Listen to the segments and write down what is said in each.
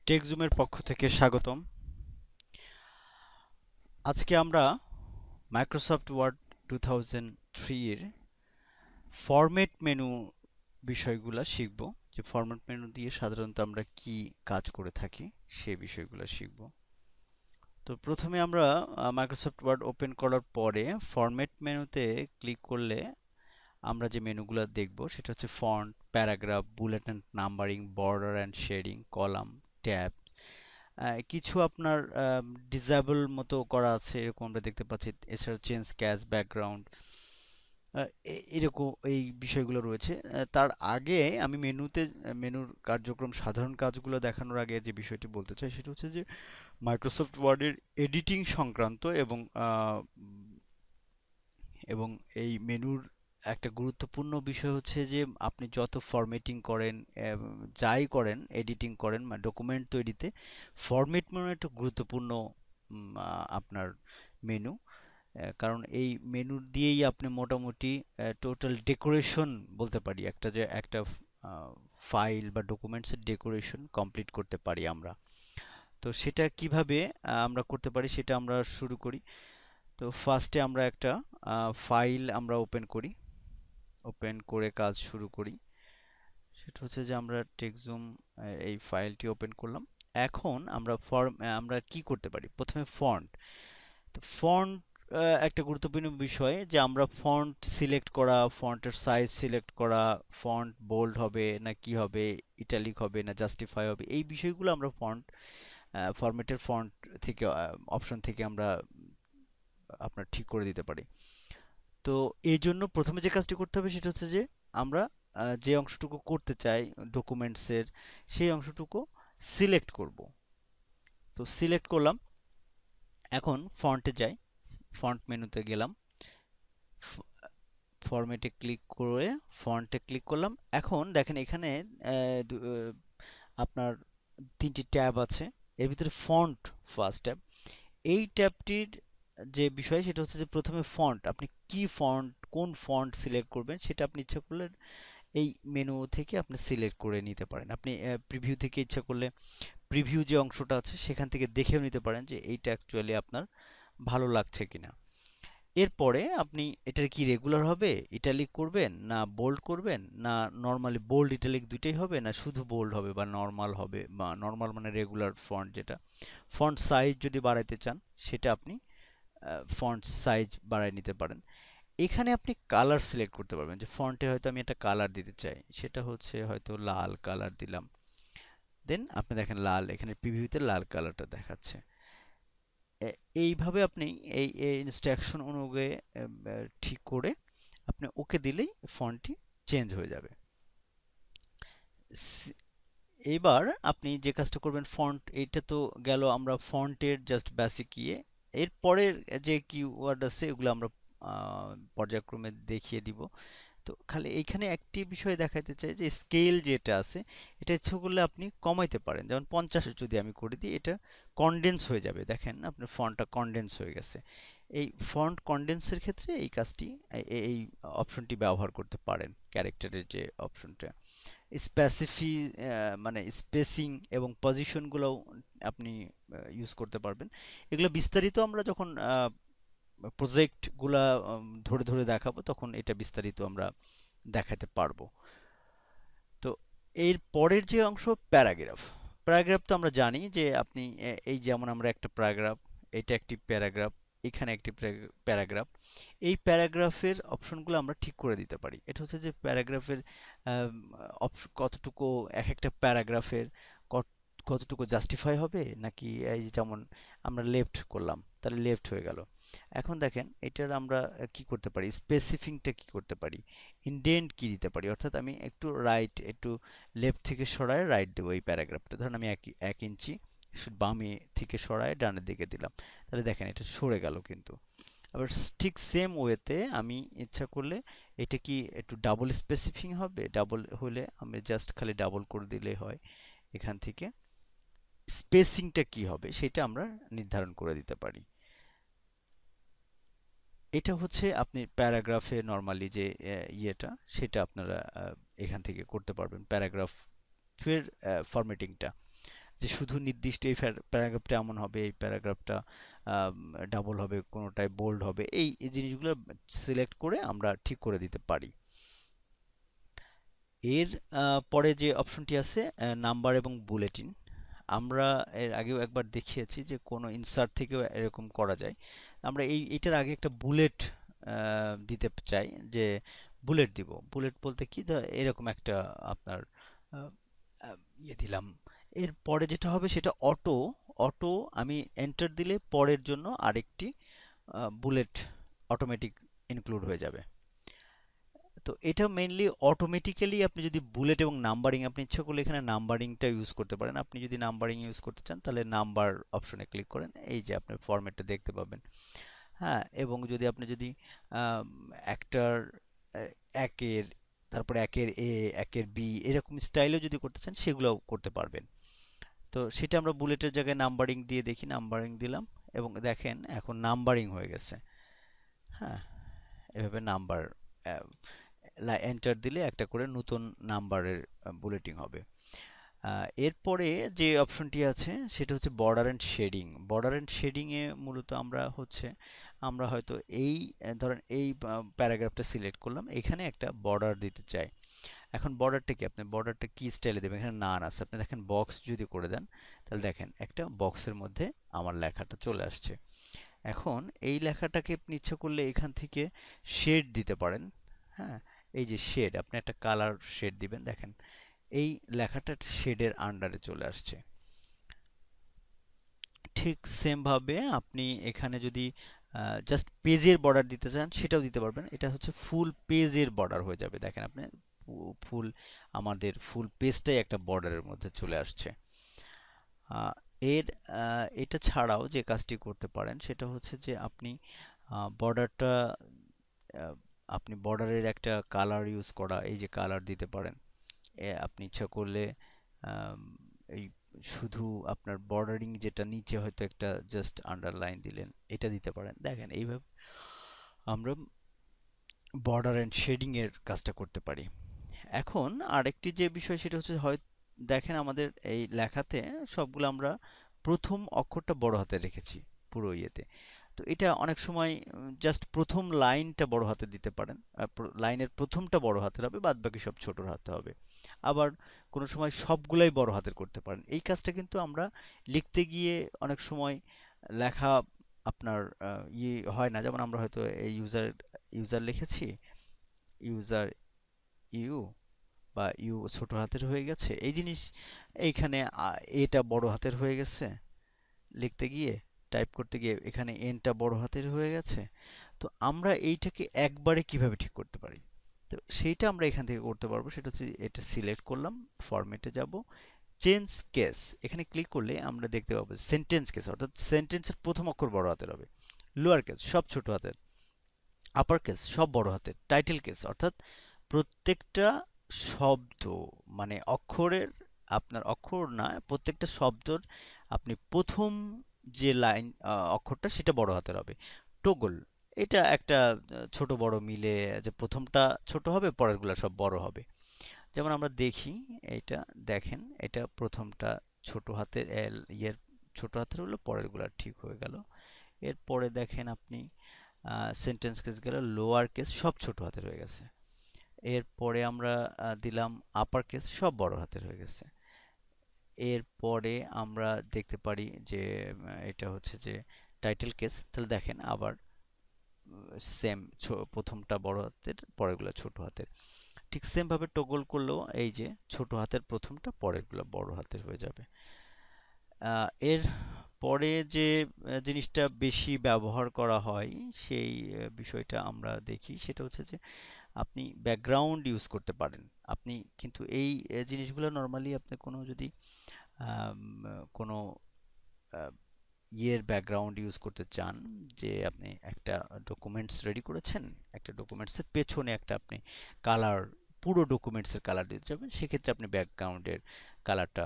টেকজুমের পক্ষ থেকে স্বাগতম। আজকে আমরা মাইক্রোসফট ওয়ার্ড 2003 এর ফরম্যাট মেনু বিষয়গুলো শিখব। যে ফরম্যাট মেনু দিয়ে সাধারণত আমরা কি কাজ করে থাকি সেই বিষয়গুলো শিখব। তো প্রথমে আমরা মাইক্রোসফট ওয়ার্ড ওপেন করার পরে ফরম্যাট মেনুতে ক্লিক করলে আমরা যে মেনুগুলো দেখব সেটা হচ্ছে font, paragraph, bullet and numbering, border and shading, column, tab. কিছু আপনার ডিসেবল মতো করা আছে এরকম আমরা দেখতে পাচ্ছি। এছাড়া চেঞ্জ ক্যাচ ব্যাকগ্রাউন্ড এরকম এই বিষয়গুলো রয়েছে। তার আগে আমি মেনুর কার্যক্রম সাধারণ কাজগুলো দেখানোর আগে যে বিষয়টি বলতে চাই সেটা হচ্ছে যে মাইক্রোসফট ওয়ার্ডের এডিটিং সংক্রান্ত এবং এই মেনুর একটা গুরুত্বপূর্ণ বিষয় হচ্ছে যে আপনি যত ফরম্যাটিং করেন, যাই করেন, এডিটিং করেন, ডকুমেন্ট তৈরিতে ফরম্যাট মেনু একটা গুরুত্বপূর্ণ আপনার মেনু। কারণ এই মেনু দিয়েই আপনি মোটামুটি টোটাল ডেকোরেশন বলতে পারি, একটা ফাইল বা ডকুমেন্টসের ডেকোরেশন কমপ্লিট করতে পারি আমরা। তো সেটা কিভাবে আমরা করতে পারি সেটা আমরা শুরু করি। তো ফার্স্টে আমরা একটা ফাইল আমরা ওপেন করি, ওপেন করে কাজ শুরু করি। সেটা হচ্ছে যে আমরা টেক্সজুম এই ফাইলটি ওপেন করলাম। এখন আমরা কি করতে পারি, প্রথমে ফন্ট। তো ফন্ট একটা গুরুত্বপূর্ণ বিষয় যে আমরা ফন্ট সিলেক্ট করা, ফন্টের সাইজ সিলেক্ট করা, ফন্ট বোল্ড হবে না কি হবে, ইটালিক হবে না জাস্টিফাই হবে, এই বিষয়গুলো আমরা ফরম্যাটের ফন্ট থেকে অপশন থেকে আমরা আপনার ঠিক করে দিতে পারি। তো এই জন্য প্রথমে যে কাজটি করতে হবে সেটা হচ্ছে যে আমরা যে অংশটুকু করতে চাই ডকুমেন্টসের সেই অংশটুকু সিলেক্ট করব। তো সিলেক্ট করলাম। এখন ফন্টে যাই, ফন্ট মেনুতে গেলাম, ফরম্যাটে ক্লিক করে ফন্টে ক্লিক করলাম। এখন দেখেন এখানে আপনার তিনটি ট্যাব আছে, এর ভিতরে ফন্ট ফার্স্ট ট্যাব। এই ট্যাবটির যে বিষয় সেটা হচ্ছে যে প্রথমে ফন্ট, আপনি কি ফন্ট, কোন ফন্ট সিলেক্ট করবেন সেটা আপনি ইচ্ছা করলে এই মেনু থেকে আপনি সিলেক্ট করে নিতে পারেন। আপনি প্রিভিউ থেকে ইচ্ছা করলে প্রিভিউ যে অংশটা আছে সেখান থেকে দেখেও নিতে পারেন যে এইটা অ্যাকচুয়ালি আপনার ভালো লাগছে কিনা। এরপরে আপনি এটার কি রেগুলার হবে, ইটালিক করবেন না বোল্ড করবেন, না নর্মালি বোল্ড ইটালিক দুইটাই হবে, না শুধু বোল্ড হবে বা নর্মাল হবে, বা নর্মাল মানে রেগুলার ফন্ট যেটা। ফন্ট সাইজ যদি বাড়াইতে চান সেটা আপনি ফন্ট সাইজ বাড়ায় নিতে পারেন। এখানে আপনি কালার সিলেক্ট করতে পারবেন যে ফন্টে হয়তো আমি একটা কালার দিতে চাই, সেটা হচ্ছে হয়তো লাল কালার দিলাম। দেন আপনি দেখেন লাল, এখানে প্রিভিউতে লাল কালারটা দেখাচ্ছে। এইভাবে আপনি এই ইনস্ট্রাকশন অনুযায়ী ঠিক করে আপনি ওকে দিলেই ফন্টটি চেঞ্জ হয়ে যাবে। এবার আপনি যে কাজটা করবেন, ফন্ট এইটা তো গেল আমরা ফন্টের জাস্ট বেসিক ইয়ে। এরপরের যে কিওয়ার্ড আছে এগুলো আমরা পর্যায়ক্রমে দেখিয়ে দিব। তো খালি এইখানে একটি বিষয় দেখাতে চাই যে স্কেল যেটা আছে এটা ইচ্ছা করলে আপনি কমাইতে পারেন। যেমন 50 যদি আমি করে দিই এটা কনডেন্স হয়ে যাবে, দেখেন আপনার ফন্টটা কনডেন্স হয়ে গেছে। এই ফন্ট কনডেন্সের ক্ষেত্রে এই কাজটি এই অপশনটি ব্যবহার করতে পারেন, ক্যারেক্টারের যে অপশনটা। স্পেসিফি মানে স্পেসিং এবং পজিশনগুলোও আপনি ইউজ করতে পারবেন। এগুলো বিস্তারিত আমরা যখন প্রজেক্টগুলা ধরে ধরে দেখাবো তখন এটা বিস্তারিত আমরা দেখাতে পারবো। তো এর পরের যে অংশ প্যারাগ্রাফ। প্যারাগ্রাফ তো আমরা জানি যে আপনি এই যেমন আমরা একটা প্যারাগ্রাফ, এটা একটি প্যারাগ্রাফ, এখানে একটি প্যারাগ্রাফ। এই প্যারাগ্রাফের অপশনগুলো আমরা ঠিক করে দিতে পারি। এটা হচ্ছে যে প্যারাগ্রাফের কতটুকু এক একটা প্যারাগ্রাফের কতটুকু জাস্টিফাই হবে, নাকি এই যেমন আমরা লেফট করলাম তাহলে লেফট হয়ে গেল। এখন দেখেন এটার আমরা কি করতে পারি, স্পেসিফিংটা কি করতে পারি, ইনডেন্ট কি দিতে পারি, অর্থাৎ আমি একটু রাইট, একটু লেফট থেকে সরায় রাইট দেবো এই প্যারাগ্রাফটা। ধরুন আমি 1 ইঞ্চি বামে থেকে সরায় ডানের দিকে দিলাম, তাহলে দেখেন এটা সরে গেল। কিন্তু আবার ঠিক সেম ওয়েতে আমি ইচ্ছা করলে এটা কি একটু ডাবল স্পেসিফিং হবে, ডাবল হলে আমি জাস্ট খালি ডাবল করে দিলেই হয়। এখান থেকে স্পেসিংটা কি হবে সেটা আমরা নির্ধারণ করে দিতে পারি। এটা হচ্ছে আপনি প্যারাগ্রাফে নরমালি যে ইয়েটা সেটা আপনারা এখান থেকে করতে পারবেন, প্যারাগ্রাফের ফরম্যাটিংটা। যে শুধু নির্দিষ্ট এই প্যারাগ্রাফটা এমন হবে, এই প্যারাগ্রাফটা ডাবল হবে, কোনোটায় বোল্ড হবে, এই জিনিসগুলো সিলেক্ট করে আমরা ঠিক করে দিতে পারি। এর পরে যে অপশনটি আছে নাম্বার এবং বুলেটিন, আমরা এর আগেও একবার দেখিয়েছি যে কোনো ইনসার্ট থেকেও এরকম করা যায়। আমরা এইটার আগে একটা বুলেট দিতে চাই, যে বুলেট দিব। বুলেট বলতে কি, এরকম একটা আপনার আহ, ইয়ে দিলাম। এরপরে যেটা হবে সেটা অটো, আমি এন্টার দিলে পরের জন্য আরেকটি বুলেট অটোমেটিক ইনক্লুড হয়ে যাবে। তো এটা মেইনলি অটোমেটিক্যালি, আপনি যদি বুলেট এবং নাম্বারিং, আপনি ইচ্ছা করলে এখানে নাম্বারিংটা ইউজ করতে পারেন। আপনি যদি নাম্বারিং ইউজ করতে চান তাহলে নাম্বার অপশনে ক্লিক করেন, এই যে আপনি ফরম্যাটটা দেখতে পাবেন। হ্যাঁ, এবং যদি একটার একের, তারপরে একের এ, একের বি, এরকম স্টাইলেও যদি করতে চান সেগুলোও করতে পারবেন। তো সেটা আমরা বুলেটের জায়গায় নাম্বারিং দিয়ে দেখি, নাম্বারিং দিলাম এবং দেখেন এখন নাম্বারিং হয়ে গেছে। হ্যাঁ, এভাবে নাম্বার এন্টার দিলে একটা করে নতুন নাম্বারের বুলেটিং হবে। এরপরে যে অপশনটি আছে সেটা হচ্ছে border and shading. Border and shading এ মূলত আমরা হয়তো এই ধরেন এই প্যারাগ্রাফটা সিলেক্ট করলাম, এখানে একটা বর্ডার দিতে চাই। এখন বর্ডারটা কি, আপনি বর্ডারটা কি স্টাইলে দেবেন, এখানে নান আছে। আপনি দেখেন বক্স যদি করে দেন তাহলে দেখেন একটা বক্সের মধ্যে আমার লেখাটা চলে আসছে। এখন এই লেখাটাকে আপনি ইচ্ছা করলে এখান থেকে শেড দিতে পারেন। হ্যাঁ, এই যে শেড, আপনি একটা কালার শেড দিবেন, দেখেন এই লেখাটা শেডের আন্ডারে চলে আসছে। ঠিক সেম ভাবে আপনি এখানে যদি জাস্ট পেজের বর্ডার দিতে চান সেটাও দিতে পারবেন। এটা হচ্ছে ফুল পেজের বর্ডার হয়ে যাবে। দেখেন আপনি ফুল, আমাদের ফুল পেজটাই একটা বর্ডারের মধ্যে চলে আসছে। আহ, এর এটা ছাড়াও যে কাজটি করতে পারেন সেটা হচ্ছে যে বর্ডারটা আপনি বর্ডারের একটা কালার ইউজ করা, এই যে কালার দিতে পারেন। আপনি ইচ্ছা করলে আম, এই শুধু আপনার বর্ডারিং যেটা নিচে হয়তো একটা জাস্ট আন্ডারলাইন দিলেন, এটা দিতে পারেন। দেখেন এইভাবে আমরা বর্ডার এন্ড শেডিং এর কাজটা করতে পারি। এখন আরেকটি যে বিষয় সেটা হচ্ছে, হয় দেখেন আমাদের এই লেখাতে সবগুলো আমরা প্রথম অক্ষরটা বড় হাতে রেখেছি পুরো ইয়েতে। তো এটা অনেক সময় জাস্ট প্রথম লাইনটা বড় হাতে দিতে পারেন, লাইনের প্রথমটা বড় হাতের হবে, বাদ বাকি সব ছোট হাতে হবে। আবার কোনো সময় সবগুলাই বড় হাতের করতে পারেন। এই কাজটা কিন্তু আমরা লিখতে গিয়ে অনেক সময় লেখা আপনার ইয়ে হয় না। যেমন আমরা হয়তো এই ইউজার ইউজার লিখেছি, ইউজার ইউ বা ইউ ছোট হাতের হয়ে গেছে, এই জিনিস এইখানে এটা বড় হাতের হয়ে গেছে লিখতে গিয়ে, টাইপ করতে গিয়ে এখানে এনটা বড় হাতের হয়ে গেছে। তো আমরা এইটাকে একবারে কিভাবে ঠিক করতে পারি, তো সেইটা আমরা এখান থেকে করতে পারবো। সেটা হচ্ছে এটা সিলেক্ট করলাম, ফরম্যাটে যাব, চেঞ্জ কেস, এখানে ক্লিক করলে আমরা দেখতে পাবো সেন্টেন্স কেস, অর্থাৎ সেন্টেন্সের প্রথম অক্ষর বড় হাতের হবে, লোয়ার কেস সব ছোট হাতের, আপার কেস সব বড় হাতের, টাইটেল কেস অর্থাৎ প্রত্যেকটা শব্দ, মানে অক্ষরের, আপনার অক্ষর না, প্রত্যেকটা শব্দর আপনি প্রথম যে লাইন অক্ষরটা সেটা বড় হাতের হবে। টগল, এটা একটা ছোট বড় মিলে, যে প্রথমটা ছোট হবে পরেরগুলো সব বড় হবে। যেমন আমরা দেখি, এইটা দেখেন, এটা প্রথমটা ছোট হাতের ইয়ের ছোট হাতের হলো, পরেরগুলো ঠিক হয়ে গেল। এরপরে দেখেন আপনি সেন্টেন্স কেস গেল, লোয়ার কেস সব ছোট হাতের হয়ে গেছে। এরপরে আমরা দিলাম আপার কেস সব বড় হাতের হয়ে গেছে। এরপরে আমরা দেখতে পারি যে এটা হচ্ছে যে টাইটেল কেস, তাহলে দেখেন আবার সেম, প্রথমটা বড় হাতের পরেরগুলো ছোট হাতের। ঠিক সেম ভাবে টগল করলেও এই যে ছোট হাতের প্রথমটা পরেরগুলো বড় হাতের হয়ে যাবে। এর পরে যে জিনিসটা বেশি ব্যবহার করা হয় সেই বিষয়টা আমরা দেখি, সেটা হচ্ছে যে আপনি ব্যাকগ্রাউন্ড ইউজ করতে পারেন। আপনি কিন্তু এই জিনিসগুলো নর্মালি আপনি কোনো যদি আম, কোনো ইয়ের ব্যাকগ্রাউন্ড ইউজ করতে চান, যে আপনি একটা ডকুমেন্টস রেডি করেছেন, একটা ডকুমেন্টসের পেছনে একটা আপনি কালার, পুরো ডকুমেন্টসের কালার দিতে যাবেন, সেক্ষেত্রে আপনি ব্যাকগ্রাউন্ডের কালারটা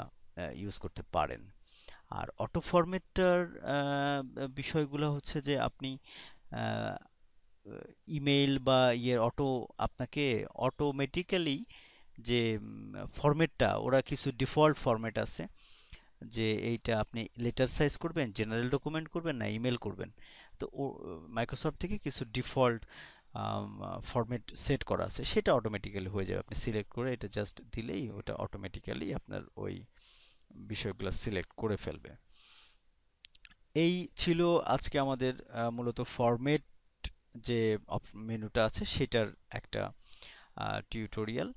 ইউজ করতে পারেন। আর অটো ফরম্যাটটার বিষয়গুলো হচ্ছে যে আপনি ইমেইল বা ইয়ের আপনাকে অটোমেটিক্যালি যে ফরম্যাটটা, ওরা কিছু ডিফল্ট ফরম্যাট আছে, যে এইটা আপনি লেটার সাইজ করবেন, জেনারেল ডকুমেন্ট করবেন না ইমেল করবেন। তো মাইক্রোসফট থেকে কিছু ডিফল্ট ফরম্যাট সেট করা আছে, সেটা অটোমেটিক্যালি হয়ে যাবে। আপনি সিলেক্ট করে এটা জাস্ট দিলেই ওটা অটোমেটিক্যালি আপনার ওই বিষয়গুলো সিলেক্ট করে ফেলবে। এই ছিল আজকে আমাদের মূলত ফরম্যাট যে মেনুটা আছে সেটার একটা টিউটোরিয়াল।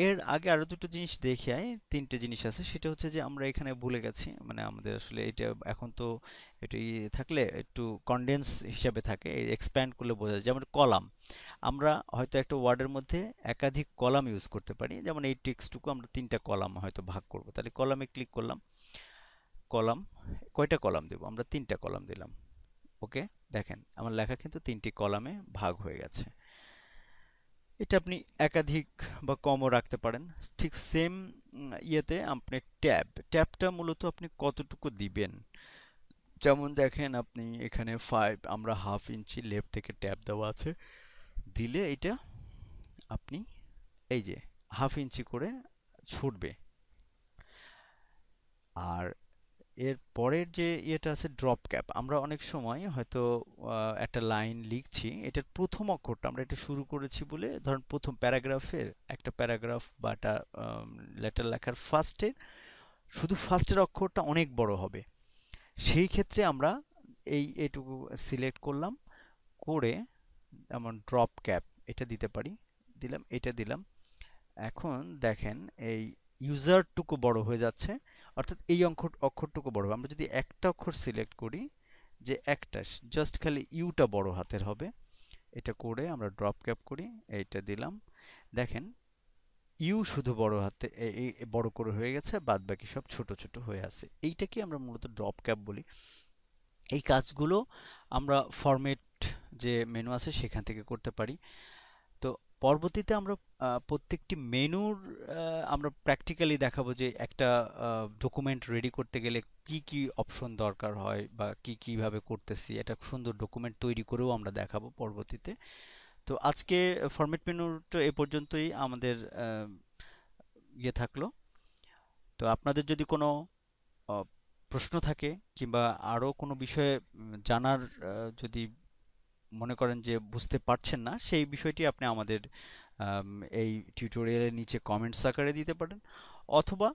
এর আগে আরো দুটো জিনিস দেখে আই, তিনটে জিনিস আছে। সেটা হচ্ছে যে আমরা এখানে ভুলে গেছি, মানে আমাদের আসলে এটা এখন তো এটি থাকলে একটু কনডেন্স হিসাবে থাকে, এক্সপ্যান্ড করলে বোঝা যায়। যেমন কলাম, আমরা হয়তো একটা ওয়ার্ডের মধ্যে একাধিক কলাম ইউজ করতে পারি। যেমন এই টেক্সটটুকু আমরা তিনটা কলাম হয়তো ভাগ করব, তাহলে কলামে ক্লিক করলাম। কলাম, কয়টা কলাম দেব? আমরা তিনটা কলাম দিলাম। ওকে, দেখেন আমার লেখা কিন্তু তিনটি কলামে ভাগ হয়ে গেছে। এটা আপনি একাধিক বা কমও রাখতে পারেন। ঠিক সেম ইয়েতে আপনি ট্যাবটা মূলত আপনি কতটুকু দিবেন। যেমন দেখেন আপনি এখানে 5, আমরা হাফ ইঞ্চি লেফট থেকে ট্যাব দেওয়া আছে, দিলে এটা আপনি এই যে হাফ ইঞ্চি করে ছুটবে। আর এর পরের যে ইয়েটা আছে ড্রপ ক্যাপ, আমরা অনেক সময় হয়তো একটা লাইন লিখছি, এটার প্রথম অক্ষরটা আমরা এটা শুরু করেছি বলে ধরুন প্রথম প্যারাগ্রাফের একটা প্যারাগ্রাফ বা একটা লেটার লেখার শুধু ফার্স্টের অক্ষরটা অনেক বড় হবে। সেই ক্ষেত্রে আমরা এইটুকু সিলেক্ট করলাম, করে যেমন ড্রপ ক্যাপ এটা দিতে পারি, দিলাম, এটা দিলাম। এখন দেখেন এই ইউজারটুকু বড় হয়ে যাচ্ছে, অর্থাৎ এই অক্ষরটুকু বড় হবে। আমরা যদি একটা অক্ষর সিলেক্ট করি, যে একটা জাস্ট খালি ইউটা বড় হাতের হবে, এটা করে আমরা ড্রপ ক্যাপ করি, এইটা দিলাম। দেখেন ইউ শুধু বড় হাতে এই বড় করে হয়ে গেছে, বাদ বাকি সব ছোট ছোট হয়ে আছে। এইটাকে আমরা মূলত ড্রপ ক্যাপ বলি। এই কাজগুলো আমরা ফরম্যাট যে মেনু আছে সেখান থেকে করতে পারি। তো পরবর্তীতে আমরা প্রত্যেকটি মেনুর আমরা প্র্যাকটিক্যালি দেখাবো যে একটা ডকুমেন্ট রেডি করতে গেলে কি কি অপশন দরকার হয় বা কিভাবে করতেছি, একটা সুন্দর ডকুমেন্ট তৈরি করেও আমরা দেখাবো পরবর্তীতে। তো আজকে ফরম্যাট মেনুটা এ পর্যন্তই আমাদের ইয়ে থাকলো। তো আপনাদের যদি কোনো প্রশ্ন থাকে কিংবা আরো কোনো বিষয়ে জানার যদি মনে করেন যে বুঝতে পারছেন না, সেই বিষয়টি আপনি আমাদের এই টিউটোরিয়ালের নিচে কমেন্টস আকারে দিতে পারেন, অথবা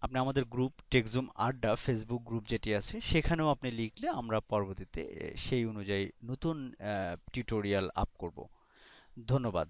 আপনি আমাদের গ্রুপ টেকজুম আড্ডা ফেসবুক গ্রুপ যেটি আছে সেখানেও আপনি লিখলে আমরা পরবর্তীতে সেই অনুযায়ী নতুন টিউটোরিয়াল আপ করব। ধন্যবাদ।